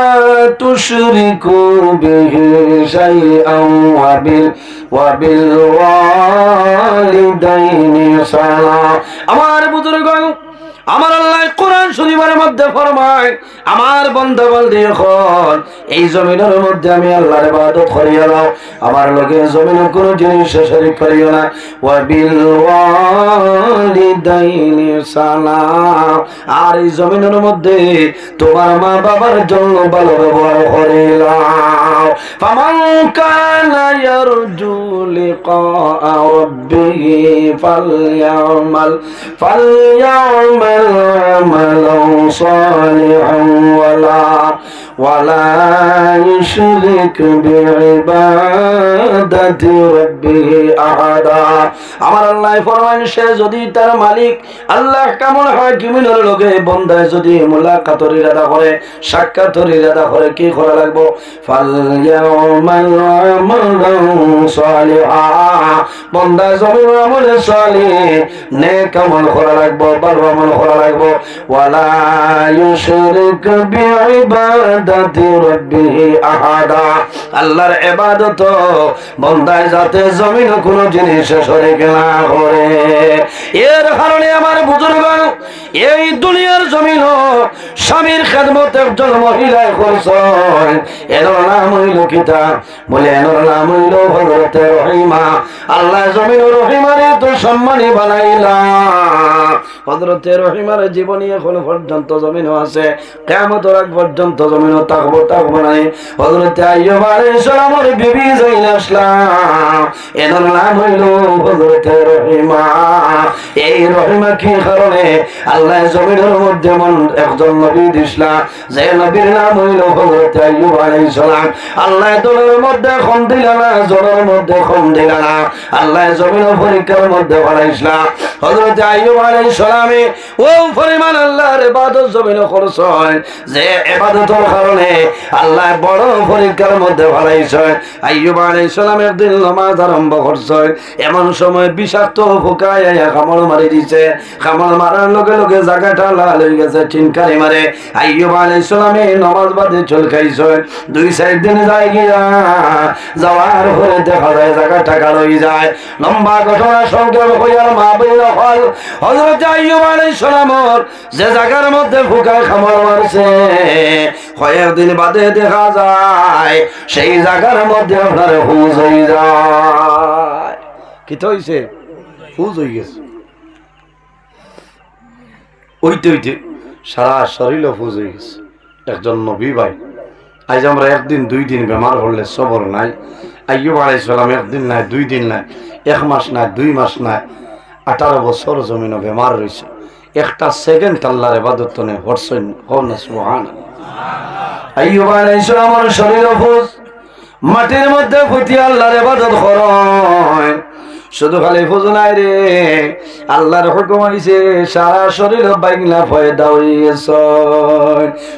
তুশরিকু বিহি শাইআন ওয়া বিল ওয়ালিদাইনি সালাম আমার বুজুর্গণ আমার আল্লাহ কোরআন শরীফের মধ্যে ফরমায় আমার বান্দা বান্দি এখন এই জমিনের মধ্যে আমি আল্লাহর ইবাদত করিয়া দাও আমার লগে জমিনে কোনো জিনিস শরীক করিও না ওয়া বিল ওয়ালিদাইনি সালাম আর এই জমিনের মধ্যে তোমার মা বাবার জন্য ভালো ব্যবহার করিলাম ফামান কানা ইয়ারজু লিকা রাব্বিহি ফালইয়ামাল عملا صالحا ولا يشرك بعبادة ربه أحدا আমার আল্লাহ ফরমান সে যদি তার মালিক আল্লাহ কেমন হাকিমের লগে বন্দায় যদি মুলাকাতের ইরাদা করে সাক্ষাতের ইরাদা করে কি করা লাগবে ফালইয়ামাল আমালান সালিহা বন্দা জমিন আমল সালিহ নেক আমল করা লাগবে ভালো আমল করা লাগবে ওয়ালা ইউশরিক বিইবাদাতি রাব্বিহি আহাদা আল্লাহর ইবাদত বন্দায় যাতে জমিন কোন জিনিস শরীক না করে এর কারণে আমার বুজুর্গগণ এই দুনিয়ার জমিন স্বামীর খেদমত একজন মহিলায় করছেন এর নাম হইল কিতা বলে এর নাম হইল হযরত রহিমা আল্লাহ জমিন রহিমারে তো সম্মানী বানাইলা হযরত রহিমার জীবনী এখন পর্যন্ত জমিন আছে কিয়ামতের আগ পর্যন্ত জমিন থাকবো না হযরত আইয়ুব আলাইহিস সালামের বিবি জাইলাসলাম এর নাম হইল হযরত রহিমা এই রহিমা কি কারণে আল্লাহ জমিনের মধ্যে একজন নবী দিছলা যে নবীর নাম হইল হযরত আইয়ুব আলাইহিস সালাম আল্লাহ দলের মধ্যে খন দিলা না জলের মধ্যে খন দিলা না আল্লাহ জমিনের পরীক্ষার মধ্যে বানাইছলা হযরত আইয়ুব আলাইহিস সালামে ও পরিমাণ আল্লাহর ইবাদত জমিন করছেন যে ইবাদতের কারণে আল্লাহ বড় পরীক্ষার মধ্যে বানাইছেন আইয়ুব আলাইহিস সালাম একদিন নামাজ আরম্ভ করছেন এমন সময় বিষাক্ত পোকায় কামড় মারি দিছে কামড় মারার লগে লগে জায়গাটা লাল হয়ে গেছে চিনকারি মারে আইয়ুব আলাইহিস সালামে নামাজ বাদে চল খাইছেন 2-4 দিন যায় গিয়া যাওয়ার পরে দেখা যায় জায়গাটা কালো হয়ে যায় লম্বা ঘটনা সংক্ষেপ হইয়ার মা বইল হল হযরত আইয়ুব আলাইহিস সালামের যে জায়গার মধ্যে পোকায় কামড় মারছে কয়েকদিন বাদে দেখা যায় সেই জায়গার মধ্যে আপনার হুজ হয়ে যায় কি তো হইছে হুজ হয়ে গেছে ওইতে ওইতে সারা শরীর হুজ হয়ে গেছে একজন নবী ভাই আজ আমরা একদিন 2 দিন বেমার হলে সবর নাই আইয়ুব আলাইহিস সালাম একদিন নাই 2 দিন নাই 1 মাস নাই 2 মাস নাই 18 বছর জমিন বেমার রয়েছে একটা সেকেন্ড আল্লাহর ইবাদত নে হরছেন হন সুবহানাল্লাহ আইয়ুব আলাইহিস সালামের শরীর হুজ মাটির মধ্যে ফুটি আল্লাহর ইবাদত করেন শুধু খালি ফুজ নাই রে আল্লাহর হুকুম হইছে সারা শরীর বাইগলা ফয়দা হইছে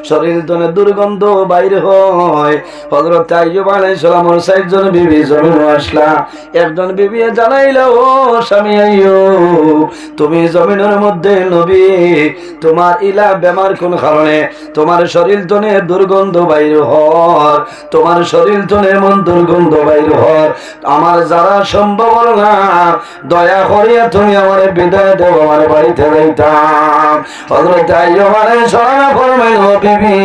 শরীর তনে দুর্গন্ধ বাইর হয় হযরত আইয়ুব আলাইহিস সালামের 4 জন বিবি জমিন আসলা একজন বিবি জানাইলো ও স্বামী আইয়ুব তুমি জমিনের মধ্যে নবী তোমার ইলা বেমার কোন কারণে তোমার শরীর তনে দুর্গন্ধ বাইর হয় তোমার শরীর তনে মন দুর্গন্ধ বাইর হয় আমার যারা সম্ভব না দয়া করিয়া তুমি আমার বিদায় দেব আমার বাড়িতে যাইতাম হযরত আইয়ুব আলাইহিস সালাম ফরমাইল বিবি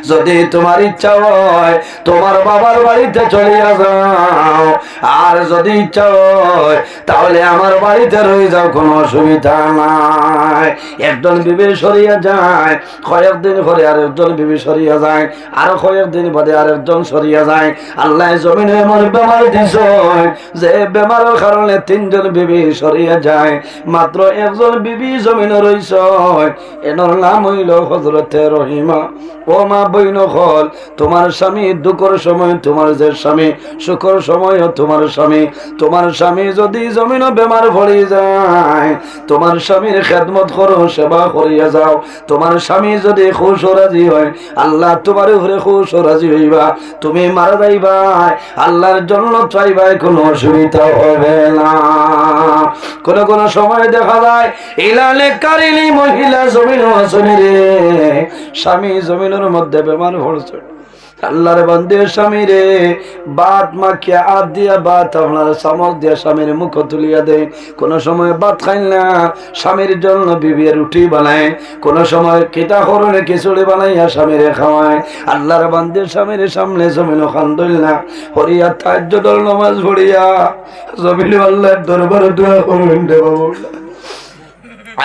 যদি তোমার ইচ্ছা হয় তোমার বাবার বাড়িতে চলিয়া যাও আর যদি ইচ্ছা হয় তাহলে আমার বাড়িতে রয়ে যাও কোনো অসুবিধা নাই একজন বিবি সরিয়া যায় কয়েকদিন পরে আরেকজন বিবি সরিয়া যায় আরো কয়েকদিন বাদে আরেকজন সরিয়া যায় আল্লাহ জমিনে এমন বেমার দিছ যে বেমারের কারণে 3 জন বিবি সরিয়া যায় মাত্র একজন বিবি জমিনে রইছে এর নাম হইল হযরত রহিমা ও মা বইন হল তোমার স্বামী দুঃখের সময় তোমার যে স্বামী সুখের সময় তোমার স্বামী যদি জমিনে বেমার পড়ে যায় তোমার স্বামীর খেদমত করো সেবা করিয়া যাও তোমার স্বামী যদি খুশ রাজি হয় আল্লাহ তোমার উপরে খুশ রাজি হইবা তুমি মারা যাইবা আল্লাহর জন্য চাইবা কোনো অসুবিধা হবে না কোন সময় দেখা যায় ইলালে কারিলি মহিলা জমিন আসনে রে স্বামী জমিনের মধ্যে বেমার পড়ছে আল্লাহর বান্দে স্বামী রে বাত মাখিয়া হাত দিয়া বাত আপনার চামচ দিয়া স্বামীর মুখ তুলিয়া দেয় কোন সময় ভাত খাই না স্বামীর জন্য বিবি রুটি বানায় কোন সময় কিতা করনে খিচুড়ি বানাইয়া স্বামীরে খাওয়ায় আল্লাহর বান্দে স্বামীর সামনে জমিন খান্দল না হরিয়া তাহাজ্জুদের নামাজ পড়িয়া জমিন আল্লাহর দরবারে দোয়া করবেন রে বাবু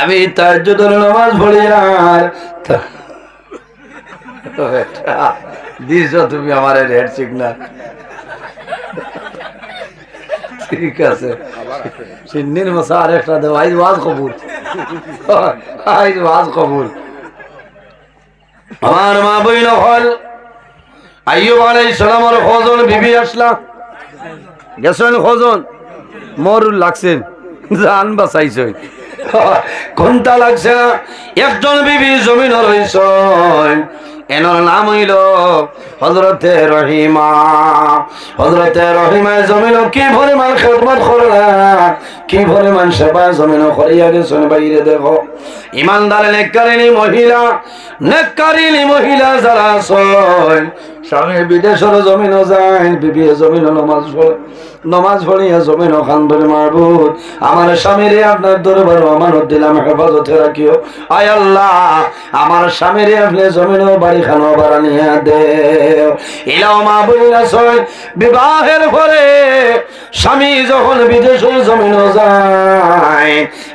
আমি তাহাজ্জুদের নামাজ পড়িয়া দিছ তুমি আমার রেড সিগনাল ঠিক আছে সিন্নির মশা আর একটা দেব আইজ ওয়াজ কবুল আমার মা বই নহল আইয়ুব আলাইহিস সালামের খোঁজন বিবি আসলা গেছেন খোঁজন মরুল লাগছেন জান বাঁচাইছে কোনটা লাগছে না একজন বিবি জমিন রইছেন এনার নাম হইল হযরতে রহিমা। হযরতে রহিমা জমিন কি পরিমাণ খেদমত করলা, কি পরিমাণ সেবা জমিন করিয়া গেছেন। বাইরে দেখো ইমানদার নেককারিনী মহিলা যারা আছেন স্বামী বিদেশের জমিন যায়, বিবি জমিন নমাজ পড়িয়া জমিন খান ধরে মাহবুব আমার স্বামীরে আপনার দরবার আমানত দিলাম, হেফাজতে রাখিও। আয় আল্লাহ আমার স্বামীরে আপনি জমিন বাড়ি খানো বাড়ানিয়া দেও। ইলাও মা বইলা ছয় বিবাহের পরে স্বামী যখন বিদেশের জমিন যায়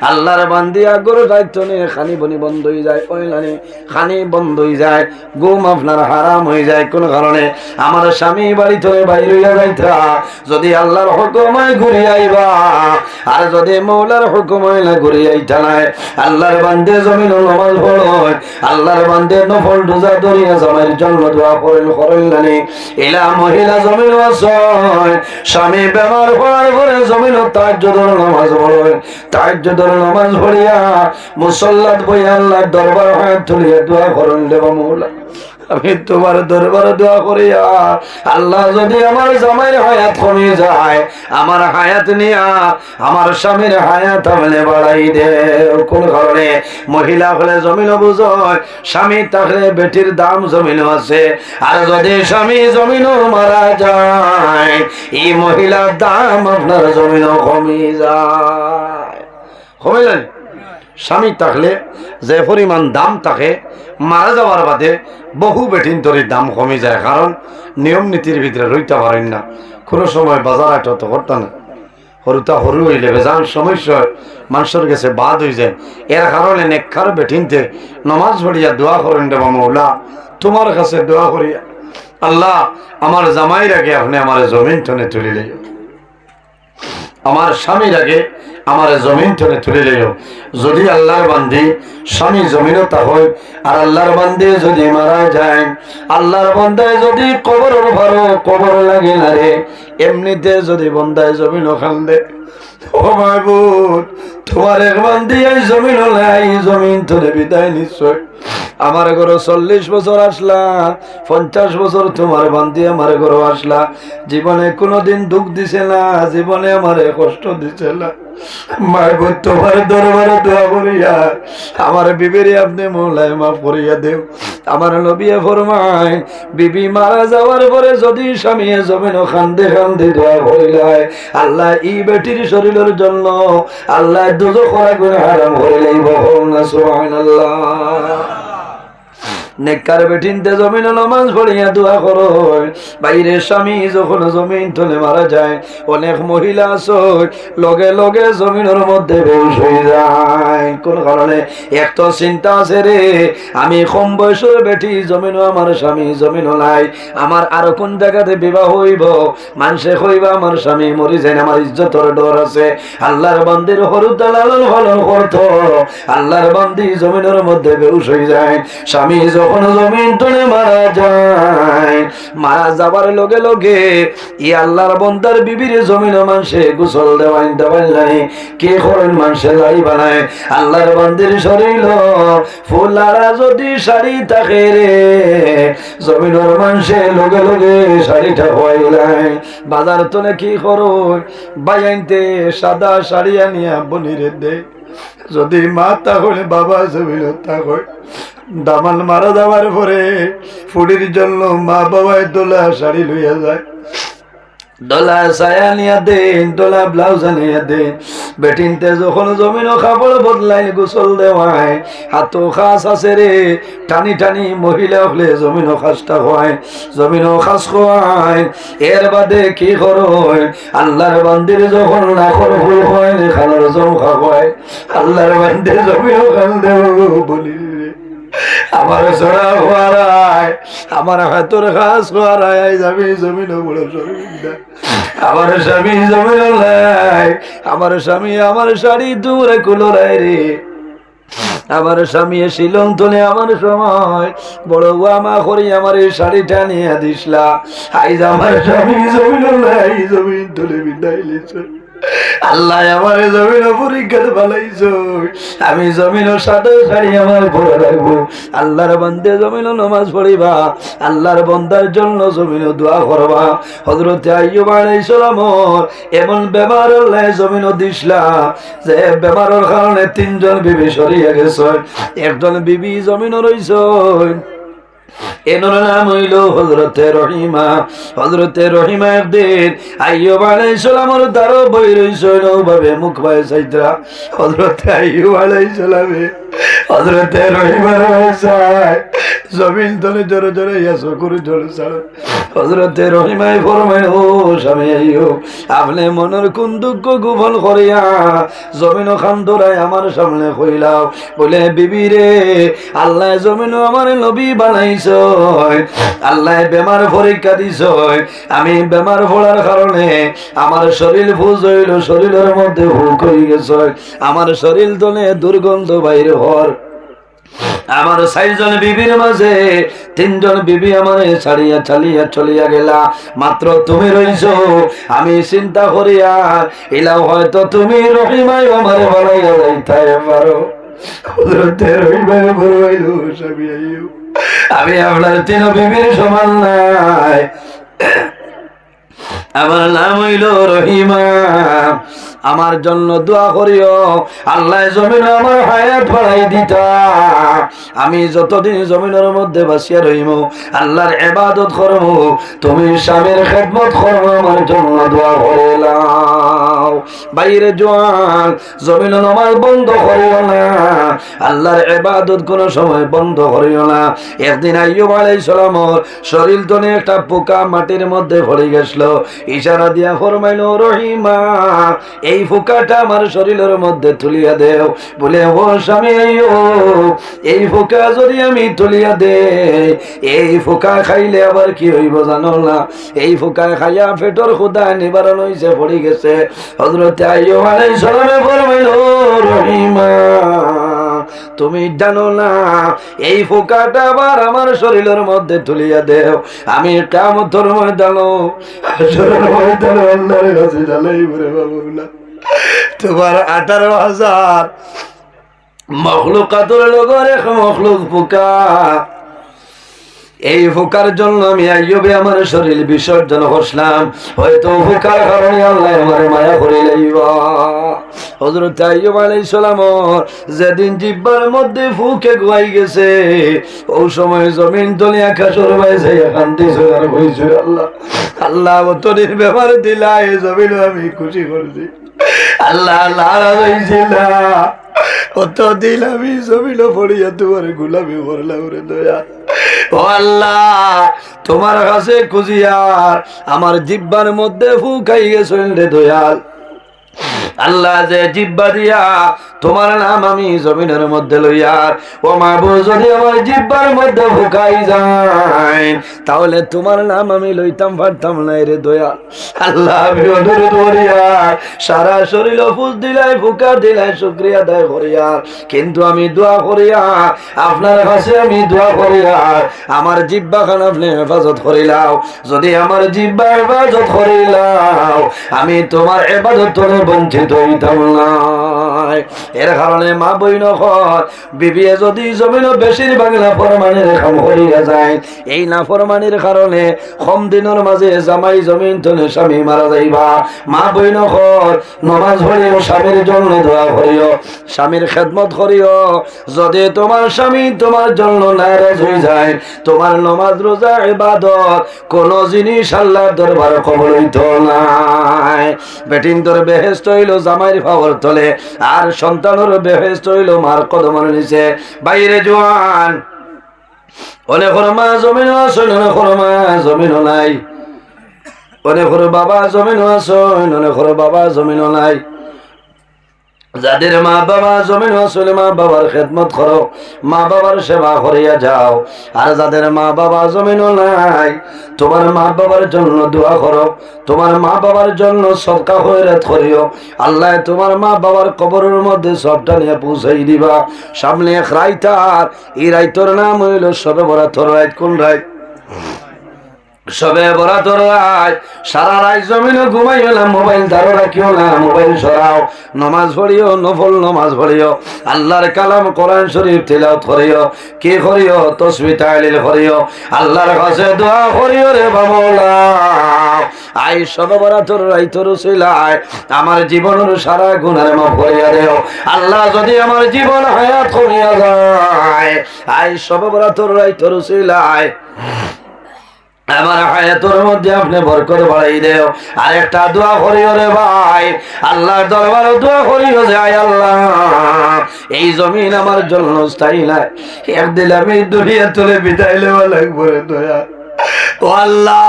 আল্লাহর বান্দিয়া গরু দায়িত্ব নিয়ে খানি বনি বন্ধ হয়ে যায়, পয়লানি খানি বন্ধ হয়ে যায়, ঘুম আপনার হারাম হয়ে যায়। কোন কারণে আমার স্বামী বাড়ি থেকে বাইরে হইয়া যাইতা যদি আল্লাহর হুকুমায় ঘুরে আইবা, আর যদি মৌলার হুকুমায় না ঘুরে আইতা নাই আল্লাহর বান্দে জমিন নামাজ পড়য়, আল্লাহর বান্দে নফল রোজা ধরিয়া জামাইয়ের জন্য দোয়া করেন করেন। এলা মহিলা জমিন আসয় স্বামী বেমার পড়ার পরে জমিন তাহাজ্জুদের নামাজ পড়য়, তাহাজ্জুদের নামাজ পড়িয়া মুসল্লাত বইয়া আল্লাহর দরবার হাত তুলিয়া দোয়া করেন দেব মৌলা আমি তোমার দরবার দোয়া করিয়া আল্লাহ যদি আমার জামাইয়ের হায়াত কমে যায় আমার হায়াত নিয়া আমার স্বামীর হায়াত আমলে বাড়াই দে। কোন কারণে মহিলা হলে জমিন বুঝয়, স্বামী থাকলে বেটির দাম জমিন আছে, আর যদি স্বামী জমিন মারা যায় এই মহিলার দাম আপনার জমিন কমে যায়। কমে যায় স্বামী থাকলে যে পরিমাণ দাম থাকে মারা যাওয়ার বাদে বহু বেটিন তরির দাম কমে যায়, কারণ নিয়ম নীতির ভিতরে রইতে পারেন না। কোনো সময় বাজার আট তো করতাম না, হরুতা হরু হইলে বেজান সমস্যা মানুষের কাছে বাদ হয়ে যায়। এর কারণে নেককার বেটিনতে নমাজ পড়িয়া দোয়া করেন দেব মৌলা তোমার কাছে দোয়া করিয়া আল্লাহ আমার জামাইর আগে আপনি আমার জমিন টনে তুলিলে, আমার স্বামীর আগে আমার জমিন টনে তুলিলেও। যদি আল্লাহর বান্দি স্বামী জমিনও তা হয় আর আল্লাহর বান্দি যদি মারা যায়, আল্লাহর বন্দায় যদি কবর ভালো কবর লাগে না রে, এমনিতে যদি বন্দায় জমিন খান দে ও মাহবুব তোমার এক বান্দি এই জমিন নাই জমিন তোরে বিদায় নিশ্চয়। আমার ঘরে 40 বছর আসলা, 50 বছর তোমার বান্দি আমার ঘরে আসলা, জীবনে কোনোদিন দুঃখ দিছে না, জীবনে আমারে কষ্ট দিছে না। মাহবুব তোমার দরবারে দোয়া করিয়া আমার বিবিরে আপনি মওলায় মাফ করিয়া দেও। আমার নবী ফরমায় বিবি মারা যাওয়ার পরে যদি স্বামী জমিন খান্দে খান্দে দোয়া করিলায় আল্লাহ এই বেটির শরীরের জন্য আল্লাহ দুজখের আগুন হারাম করে লইব। সুবহানাল্লাহ। নেককার বেটিনতে জমিন নামাজ পড়িয়া দোয়া করো। বাইরে স্বামী যখন জমিন তলে মারা যায় অনেক মহিলা আছে লগে লগে জমিনের মধ্যে বেহুশ হয়ে যায়। কোন কারণে এক তো চিন্তা আছে রে আমি কম বয়সের বেটি জমিন আমার স্বামী জমিন নাই, আমার আরো কোন জায়গাতে বিবাহ হইব, মানুষে কইবা আমার স্বামী মরি যায়, আমার ইজ্জতের ডর আছে। আল্লাহর বান্দির হরুতা লালন পালন করতো, আল্লাহর বান্দি জমিনের মধ্যে বেহুশ হয়ে যায়। স্বামী যখন জমিন টনে মারা যায় মারা যাবার লগে লগে ই আল্লাহর বন্দার বিবির জমিন মানুষে গোসল দেওয়াই নাই, কে করেন মানুষে লাই বানায়। আল্লাহর বান্দির শরীর ফুলারা যদি শাড়ি থাকে রে জমিনের মানুষে লগে লগে শাড়িটা হইলাই। বাজার তলে কি করো বাইনতে সাদা শাড়ি আনিয়া বনিরে দে, যদি মা তাহলে বাবা জমিন তাহলে দামান মারা যাওয়ার পরে ফুড়ির জন্য মা বাবায় দোলা শাড়ি লইয়া যায়, দোলা ছায়া নিয়া দেন, দোলা ব্লাউজ আনিয়া দেন। বেটিনতে যখন জমিন কাপড় বদলাই গোসল দেওয়ায় হাতো খাস আছে রে, টানি টানি মহিলা হলে জমিন খাসটা হয়, জমিন খাস খোয়ায়। এর বাদে কি করো আল্লাহর বান্দির যখন নাখর ভুল হয় খানার জমখা হয়, আল্লাহর বান্দির জমিন খান দেব বলি আমার জোড়া খোয়ারায় আমার হাতর খাস খোয়ারায় যাবি জমিন বড় শরীর আমার স্বামী জমিন নাই, আমার স্বামী আমার শাড়ি দূরে কুলোরায় রে আমার স্বামী শিলং তুলে আমার সময় বড় আমা করি আমার এই শাড়িটা নিয়ে দিসলা। আইজ আমার স্বামী জমিন নাই, জমিন তুলে বিদাইলিছ। আল্লাহ আমার জমিন পরীক্ষাতে পালাইছ, আমি জমিন সাদা শাড়ি আমার পরে রাখবো। আল্লাহর বান্দে জমিন নামাজ পড়িবা, আল্লাহর বন্দার জন্য জমিন দোয়া করবা। হযরতে আইয়ুব আলাইহিস সালাম এমন বেমার আল্লাহ জমিন দিসলা যে বেমারের কারণে 3 জন বিবি সরিয়ে গেছে, একজন বিবি জমিন রইছ। এনার নাম হইল হযরতে রহিমা। হযরতে রহিমা একদিন আইয়ুব আলাইহিস সালামের দ্বারও বই রইছে ভাবে মুখ ভাই চাইতরা। হযরতে আইয়ুব আলাইহিস সালামে হযরতে রহিমার ভাষায় জমিন তলে জোরে জোরে ইয়াসো করে জোরে ছাড়ো। হযরতে রহিমায় ফরমায়, ও স্বামী আইয়ুব, আপনি মনের কোন দুঃখ গোপন করিয়া জমিন খান দৌড়ায় আমার সামনে কইলাও। বলে বিবি রে, আল্লাহ জমিন আমার নবী বানাইছ, আল্লাহ বেমার পরীক্ষা দিছ। আমি বেমার পড়ার কারণে আমার শরীর ফুজ হইল, শরীরের মধ্যে হুক হয়ে গেছে, আমার শরীর তলে দুর্গন্ধ বাইরে হর। আমার 4 জন বিবির মাঝে 3 জন বিবি আমার ছাড়িয়া চালিয়া চলিয়া গেলা, মাত্র তুমি রইছ। আমি চিন্তা করিয়া এলাও হয়তো তুমি রহিমাই আমার বানাইয়া যাইতে পারো। হযরতে রহিমায় বলল, স্বামী আইয়ুব, আমি আপনার 3 বিবির সমান নাই, আমার নাম হইল রহিমা, আমার জন্য দোয়া করিও, আল্লাহ জমিন আমার হায়াত বাড়াই দিতা। আমি যতদিন জমিনের মধ্যে বাসিয়া রহিম আল্লাহর ইবাদত করব, তুমি স্বামীর খেদমত করবো, আমার জন্য দোয়া করিলাও। বাইরে জোয়ান জমিন নামাজ বন্ধ করিও না, আল্লাহর ইবাদত কোনো সময় বন্ধ করিও না। একদিন আইয়ুব আলাইহিস সালামের শরীর তনে একটা পোকা মাটির মধ্যে পড়ে গেছিল, ইশারা দিয়া ফরমাইলো, রহিমা এই পোকাটা আমার শরীরের মধ্যে তুলিয়া দেও। বলে, ও স্বামী আইয়ুব, এই পোকা যদি আমি তুলিয়া দেই, এই পোকা খাইলে আবার কি হইব জানো না? এই পোকা খাইয়া পেটর ক্ষুধা নিবারণ হইছে, পড়ে গেছে। হযরতে আইয়ুব আলাইহিস সালামে ফরমাইলো, রহিমা তুমি জানো না এই পোকাটা আবার আমার শরীরের মধ্যে তুলিয়া দেও, আমি কিয়ামতের ময়দানে হাসরের ময়দানে আল্লাহর কাছে জ্বালাইব রে বাবুলা। তোমার 18,000 মখলুকাতের লগর এক মখলুক পোকা, এই পোকার জন্য আমি আইয়ুবে আমার শরীর বিসর্জন করলাম, হয়তো পোকার কারণে আল্লাহ আমার মায়া করে লইবা। হযরত আইয়ুব আলাইহিস সালাম যেদিন জিহ্বার মধ্যে ফুকে গুয়াই গেছে, ওই সময় জমিন তলে আকাশের বাইরে কান্দি জোগাড় হইছে। আল্লাহ আল্লাহ তোদের ব্যাপার দিলা, এই জমিন আমি খুশি করছি। আল্লাহ নারাজ হইছিল, কত দিন আমি জমিন পড়িয়া তোমার গোলামি করলাম রে দয়া। ও আল্লাহ, তোমার কাছে খুঁজিয়ার আমার জিহ্বার মধ্যে ফুকাই গেছে রে দয়াল। আল্লাহ যে জিহ্বা দিয়া তোমার নাম আমি জমিনের মধ্যে লইয়ার, ও মাহবুব যদি আমার জিহ্বার মধ্যে ফুকাই যায় তাহলে তোমার নাম আমি লইতাম পারতাম না রে দয়াল। আল্লাহ আমি অনুরোধ করিয়া সারা শরীর ফুস দিলাই, ফুকা দিলাই, শুকরিয়া আদায় করিয়া, কিন্তু আমি দোয়া করিয়া আপনার কাছে আমি দোয়া করিয়া আমার জিহ্বা খান আপনি হেফাজত করিলাও। যদি আমার জিহ্বা হেফাজত করিলাও, আমি তোমার ইবাদত বঞ্চিত হইতাম না। এর কারণে মা বইন বিবিয়ে যদি জমিন বেশিরভাগ নাফরমানির কাম করিয়া যায়, এই নাফরমানির কারণে কম দিনের মাঝে জামাই জমিন তলে স্বামী মারা যাইবা। মা বইন নমাজ পড়িও, স্বামীর জন্য দোয়া করিও, স্বামীর খেদমত করিও। যদি তোমার স্বামী তোমার জন্য নারাজ হয়ে যায়, তোমার নমাজ রোজা ইবাদত কোন জিনিস আল্লাহর দরবারে কবুল হইতো না। বেটিন তোর বেহেশত হইল জামাইর পাওয়ার তলে, আর সন্তানের বেহেশত হইল মার কদমের নিচে। বাইরে জোয়ান অনেক মা জমিন আসল, অনেক মা জমিন নাই, অনেক বাবা জমিন আসল, অনেক বাবা জমিন নাই। যাদের মা বাবা জমিন আসলে মা বাবার খেদমত করো, মা বাবার সেবা করিয়া যাও। আর যাদের মা বাবা জমিন নাই, তোমার মা বাবার জন্য দোয়া করো, তোমার মা বাবার জন্য সদকা খয়রাত করিও। আল্লাহ তোমার মা বাবার কবরের মধ্যে সবটা নিয়ে পৌঁছাই দিবা। সামনে এক রাইতার, এই রাইতর নাম হইল সবে বরাতর রাইত। কোন রাইত? সবে বরাতর রাত। সারা রাত জমিনে ঘুমাইও না, মোবাইল ধারো রাখিও না, মোবাইল সরাও। নমাজ পড়িও, নফল নমাজ পড়িও, আল্লাহর কালাম কোরআন শরীফ তিলাওয়াত করিও। কি করিও? তাসবিহ তাহলিল করিও, আল্লাহর কাছে দোয়া করিও রে বাবা। আই সবে বরাতর রাইতর উসিলায় আমার জীবনের সারা গুনাহ মাফ করিয়া দেও আল্লাহ। যদি আমার জীবন হায়াত করিয়া যায়, আই সবে বরাতর রাইতর উসিলায় আমার হায়াতের মধ্যে আপনি বরকত বাড়াই দেও। আর একটা দোয়া করিও রে ভাই, আল্লাহর দরবারে দোয়া করিও যে আয় আল্লাহ, এই জমিন আমার জন্য স্থায়ী নাই, একদিন আমি দুনিয়া তুলে বিদায় নেওয়া লাগবে রে দয়া। ও আল্লাহ,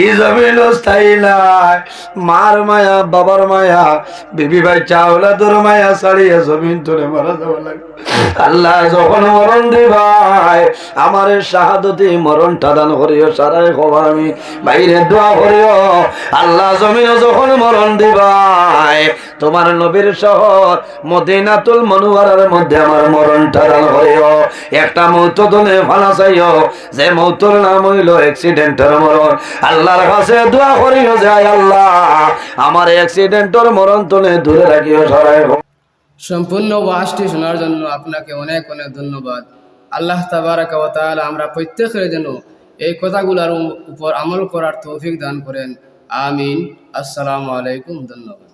এই জমিন স্থায়ী নাই, মার মায়া, বাবার মায়া, বিবি ভাই চাওলাদের মায়া ছাড়িয়ে জমিন তুলে মারা যাওয়া লাগবে। আল্লাহ যখন মরণ দিবাই আমার শাহাদতি মরণটা দান করিও। সারাই খবর আমি বাইরে দোয়া করিও আল্লাহ, জমিনে যখন মরণ দিবাই তোমার নবীর শহর মদিনাতুল মুনাওয়ারার মধ্যে আমার মরণটা দান করিও। একটা মৌত দলে ফালা চাইও, যে মৌতর নাম হইল অ্যাক্সিডেন্টের মরণ। আল্লাহর কাছে দোয়া করিও যে আল্লাহ আমার অ্যাক্সিডেন্টের মরণ তুলে দূরে রাখিও। সারাই সম্পূর্ণ ওয়াজটি শোনার জন্য আপনাকে অনেক অনেক ধন্যবাদ। আল্লাহ তাবারাকা ওয়া তাআলা আমরা প্রত্যেকের যেন এই কথাগুলোর উপর আমল করার তৌফিক দান করেন। আমিন। আসসালামু আলাইকুম। ধন্যবাদ।